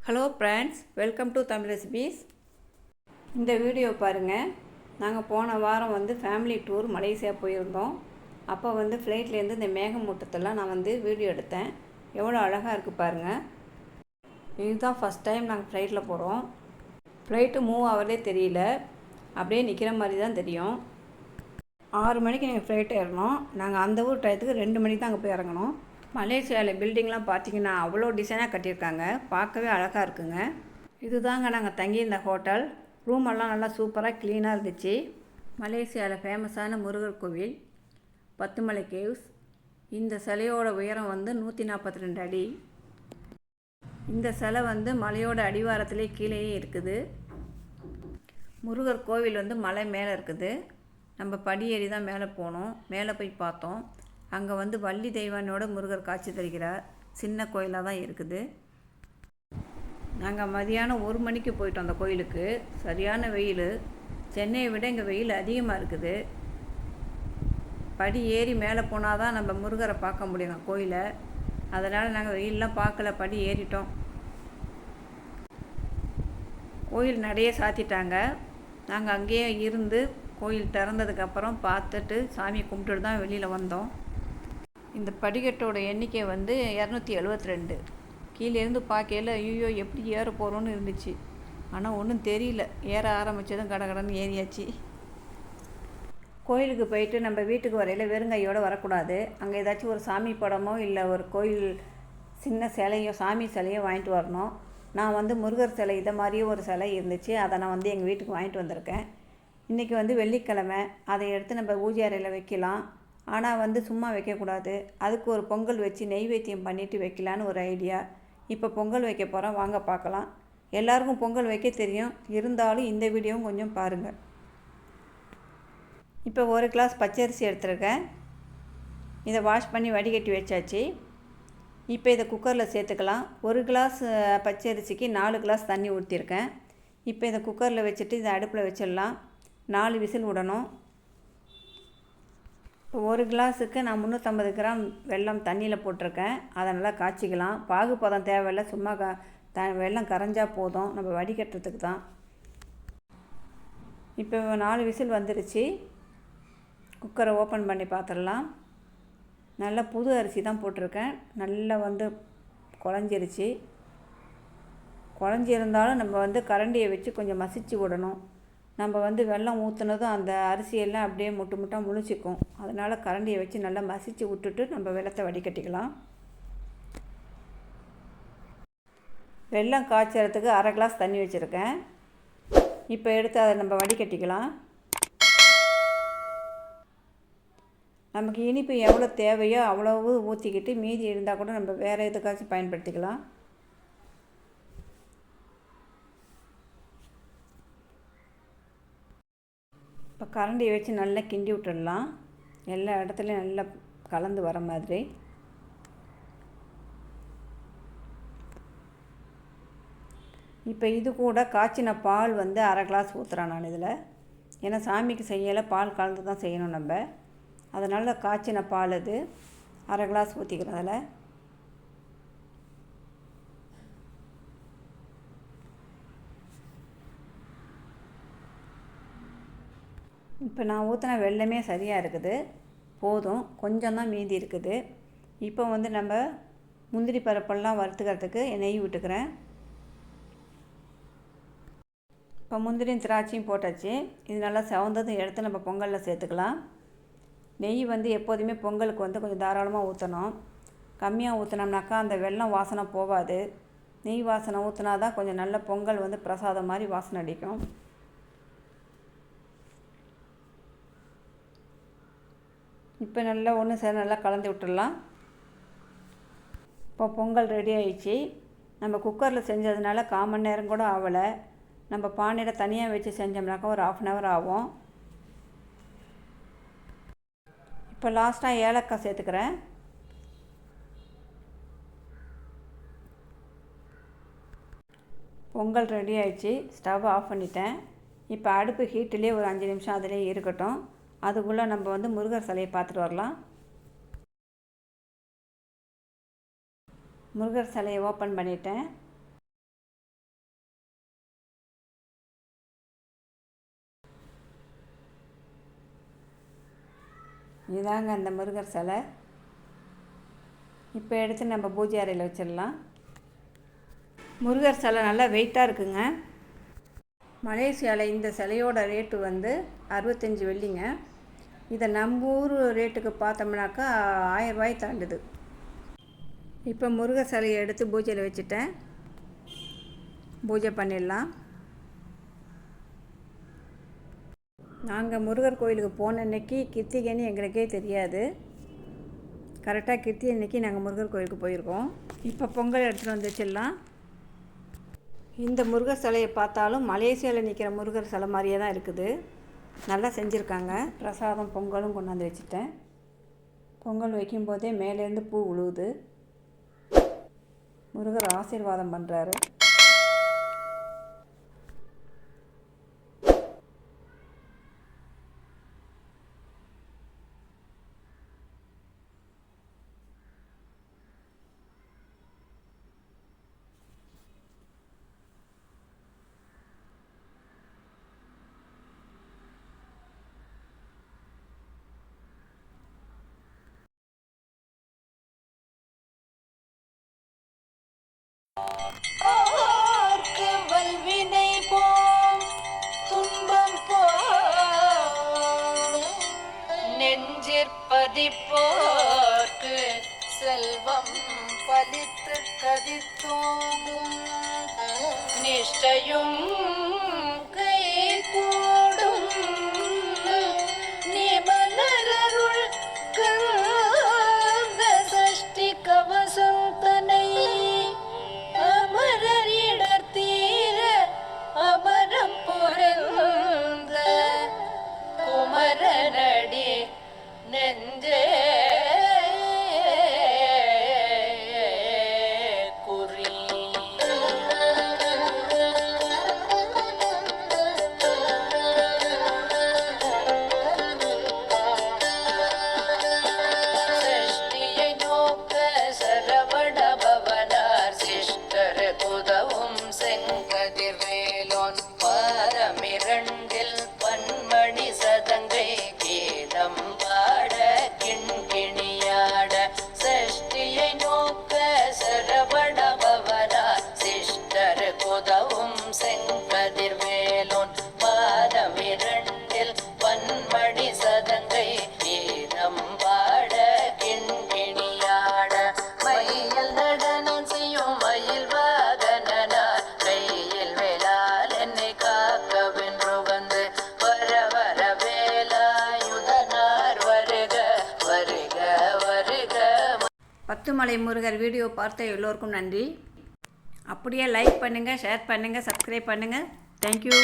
Hello friends, welcome to Tamil recipes. இந்த video பாருங்கள். நாங்கள் போன வாரம் ஃபேமிலி டூர் மலேசியா போயிருந்தோம். அப்போ ஃப்ளைட்லேருந்து இந்த மேகமூட்டத்தெல்லாம் நான் வீடியோ எடுத்தேன். எவ்வளோ அழகாக இருக்குது பாருங்கள். இதுதான் ஃபஸ்ட் டைம் நாங்கள் ஃப்ளைட்டில் போகிறோம். ஃப்ளைட்டு மூவ் ஆகிறதே தெரியல, அப்படியே நிற்கிற மாதிரி தான் தெரியும். 6 மணிக்கு நீங்கள் ஃப்ளைட் ஏறணும். நாங்கள் அந்த ஊர் டயத்துக்கு 2 மணிக்கு தான் அங்கே போய் இறங்கணும். மலேசியாவில் பில்டிங்லாம் பார்த்திங்கன்னா அவ்வளோ டிசைனாக கட்டியிருக்காங்க. பார்க்கவே அழகாக இருக்குங்க. இதுதாங்க நாங்கள் தங்கியிருந்த ஹோட்டல். ரூமெல்லாம் நல்லா சூப்பராக க்ளீனாக இருந்துச்சு. மலேசியாவில் ஃபேமஸான முருகர் கோவில் பத்துமலை கேவ்ஸ். இந்த சிலையோட உயரம் 142 அடி. இந்த சிலை மலையோட அடிவாரத்திலே கீழேயே இருக்குது. முருகர் கோவில் மலை மேலே இருக்குது. நம்ம படியேறி தான் மேலே போனோம். மேலே போய் பார்த்தோம். அங்கே வள்ளி தெய்வானோட முருகர் காட்சி தருகிறார். சின்ன கோயிலாக தான் இருக்குது. நாங்கள் மதியானம் 1 மணிக்கு போயிட்டோம் அந்த கோயிலுக்கு. சரியான வெயில். சென்னையை விட இங்கே வெயில் அதிகமாக இருக்குது. படி ஏறி மேலே போனால் தான் நம்ம முருகரை பார்க்க முடியுங்க கோயிலை. அதனால் நாங்கள் வெயிலெலாம் பார்க்கல, படி ஏறிட்டோம். கோயில் நடைய சாத்திட்டாங்க. நாங்கள் அங்கேயே இருந்து கோயில் திறந்ததுக்கப்புறம் பார்த்துட்டு சாமியை கும்பிட்டுட்டு தான் வெளியில் வந்தோம். இந்த படிக்கட்டோட எண்ணிக்கை 272. கீழேருந்து பார்க்கையில் ஐயோ எப்படி ஏற போகிறோன்னு இருந்துச்சு. ஆனால் ஒன்றும் தெரியல. ஏற ஆரம்பித்ததும் கடகடன்னு ஏறியாச்சு. கோயிலுக்கு போயிட்டு நம்ம வீட்டுக்கு வரையில் வெறுங்கையோடு வரக்கூடாது. அங்கே ஏதாச்சும் ஒரு சாமி படமோ இல்லை ஒரு கோயில் சின்ன சிலையோ சாமி சிலையோ வாங்கிட்டு வரணும். நான் முருகர் சிலை இதை மாதிரியே ஒரு சிலை இருந்துச்சு. அதை நான் எங்கள் வீட்டுக்கு வாங்கிட்டு வந்திருக்கேன். இன்றைக்கி வெள்ளிக்கிழமை. அதை எடுத்து நம்ம பூஜை அறையில் வைக்கலாம். ஆனால் சும்மா வைக்கக்கூடாது. அதுக்கு ஒரு பொங்கல் வச்சு நெய்வேத்தியம் பண்ணிவிட்டு வைக்கலான்னு ஒரு ஐடியா. இப்போ பொங்கல் வைக்க போகிறோம், வாங்க பார்க்கலாம். எல்லாருக்கும் பொங்கல் வைக்க தெரியும், இருந்தாலும் இந்த வீடியோவும் கொஞ்சம் பாருங்கள். இப்போ 1 கிளாஸ் பச்சரிசி எடுத்துருக்கேன். இதை வாஷ் பண்ணி வடிகட்டி வச்சாச்சு. இப்போ இதை குக்கரில் சேர்த்துக்கலாம். 1 கிளாஸ் பச்சரிசிக்கு 4 கிளாஸ் தண்ணி ஊற்றிருக்கேன். இப்போ இதை குக்கரில் வச்சுட்டு இதை அடுப்பில் வச்சிடலாம். 4 விசில் விடணும். இப்போ 1 கிளாஸுக்கு நான் 350 கிராம் வெல்லம் தண்ணியில் போட்டிருக்கேன். அதை நல்லா காய்ச்சிக்கலாம். பாகுப்பதம் தேவையில்லை, சும்மா வெல்லம் கரைஞ்சால் போதும், நம்ம வடிகட்டுறதுக்கு தான். இப்போ 4 விசில் வந்துருச்சு. குக்கரை ஓப்பன் பண்ணி பார்த்துடலாம். நல்லா புது அரிசி தான் போட்டிருக்கேன். நல்லா குழஞ்சிருச்சு. குழஞ்சிருந்தாலும் நம்ம கரண்டியை வச்சு கொஞ்சம் மசிச்சு விடணும். நம்ம வெல்லம் ஊற்றுனதும் அந்த அரிசியெல்லாம் அப்படியே முட்டு முட்டாக முழிச்சிக்கும். அதனால் கரண்டியை வச்சு நல்லா மசிச்சு விட்டுட்டு நம்ம வெல்லத்தை வடிகட்டிக்கலாம். வெல்லம் காய்ச்சறதுக்கு 1/2 கிளாஸ் தண்ணி வச்சுருக்கேன். இப்போ எடுத்து அதை நம்ம வடிகட்டிக்கலாம். நமக்கு இனிப்பு எவ்வளோ தேவையோ அவ்வளவு ஊற்றிக்கிட்டு மீதி இருந்தால் கூட நம்ம வேறு எதுக்காச்சும் பயன்படுத்திக்கலாம். இப்போ கரண்டியை வச்சு நல்லா கிண்டி விட்டுடலாம். எல்லா இடத்துலையும் நல்லா கலந்து வர மாதிரி. இப்போ இது கூட காய்ச்சின பால் 1/2 கிளாஸ் ஊற்றுறேன் நான் இதில். ஏன்னா சாமிக்கு செய்யலை, பால் கலந்து தான் செய்யணும் நம்ம. அதனால் காய்ச்சின பால் இது 1/2 கிளாஸ் ஊற்றிக்கிறேன் அதில். இப்போ நான் ஊற்றின வெல்லமே சரியாக இருக்குது, போதும். கொஞ்சம் தான் மீதி இருக்குது. இப்போ நம்ம முந்திரி பருப்பெல்லாம் வறுத்துக்கிறதுக்கு நெய் விட்டுக்கிறேன். இப்போ முந்திரியும் திராட்சையும் போட்டாச்சு. இது நல்லா செவந்ததும் எடுத்து நம்ம பொங்கலில் சேர்த்துக்கலாம். நெய் எப்போதுமே பொங்கலுக்கு கொஞ்சம் தாராளமாக ஊற்றணும். கம்மியாக ஊற்றினோம்னாக்கா அந்த வெல்லம் வாசனை போகாது. நெய் வாசனை ஊற்றினா தான் கொஞ்சம் நல்ல பொங்கல் பிரசாதம் மாதிரி வாசனை அடிக்கும். இப்போ நல்லா ஒன்று சேர நல்லா கலந்து விட்டுடலாம். இப்போ பொங்கல் ரெடி ஆயிடுச்சு. நம்ம குக்கரில் செஞ்சதுனால 1/4 மணி நேரம் கூட ஆகலை. நம்ம பானையில் தனியாக வச்சு செஞ்சோம்னாக்கா ஒரு 1/2 hour ஆகும். இப்போ லாஸ்ட்டாக ஏலக்காய் சேர்த்துக்கிறேன். பொங்கல் ரெடி ஆயிடுச்சு. ஸ்டவ் ஆஃப் பண்ணிட்டேன். இப்போ அடுப்பு ஹீட்டிலே ஒரு 5 நிமிஷம் அதிலே இருக்கட்டும். அதுக்குள்ளே நம்ம முருகர் சிலையை பார்த்துட்டு வரலாம். முருகர் சிலையை ஓப்பன் பண்ணிட்டேன். இதுதாங்க அந்த முருகர் சிலை. இப்போ எடுத்து நம்ம பூஜை அறையில் வச்சிடலாம். முருகர் சிலை நல்லா வெயிட்டாக இருக்குங்க. மலேசியாவில் இந்த சிலையோட ரேட்டு வந்து 65 வெள்ளிங்க. இதை நம்ம ஊர் ரேட்டுக்கு பார்த்தோம்னாக்கா 1000 ரூபாய் தாண்டுது. இப்போ முருகர் சிலையை எடுத்து பூஜையில் வச்சுட்டேன். பூஜை பண்ணிடலாம். நாங்கள் முருகர் கோயிலுக்கு போன அன்னைக்கு கிருத்திகைன்னு எங்களுக்கே தெரியாது. கரெக்டாக கிருத்திகை அன்னைக்கு நாங்கள் முருகர் கோயிலுக்கு போயிருக்கோம். இப்போ பொங்கல் எடுத்துகிட்டு வந்து வச்சிடலாம். இந்த முருகர் சிலையை பார்த்தாலும் மலேசியாவில் நிற்கிற முருகர் சிலை மாதிரியே தான் இருக்குது. நல்லா செஞ்சுருக்காங்க. பிரசாதம் பொங்கலும் கொண்டாந்து வச்சுட்டேன். பொங்கல் வைக்கும்போதே மேலேருந்து பூ விழுவுது. முருகர் ஆசீர்வாதம் பண்ணுறாரு. பதிப்போர்க்கு செல்வம் பலித்து கதித்தோங்கும் நிஷ்டையும் கை கூடும் நிமலருள் கந்த சஷ்டி கவசந்தனை அமரரிடர் தீர அமரம் புரந்த குமரனடி நெஞ்சே குறி சஷ்டியை நோக்க சரவண பவனார் சிஷ்டர் குதவும் செங்கதிர்வேலோன் பாரமிரண்டில் பன்மணி சதங்கை கீதம் பாட கிண்கிணியாட சஷ்டியை நோக்க சரவண பவனா சிஷ்டர் குதவும் செங்கதிர்வேலோன் பாதமிரண்டில் பன்மணி சதங்கை கீதம் பாட கிண்கிணியாட மையில் நடனம் செய்யும் மயில் வாகனார் கையில் வேளால் என்னை காக்கவென்று வந்து வர வர வேலாயுதனார் வருக வருக வருக. பத்துமலை முருகர் வீடியோ பார்த்த எல்லோருக்கும் நன்றி. அப்படியே லைக் பண்ணுங்கள், ஷேர் பண்ணுங்கள், சப்ஸ்கிரைப் பண்ணுங்கள். தேங்க்யூ.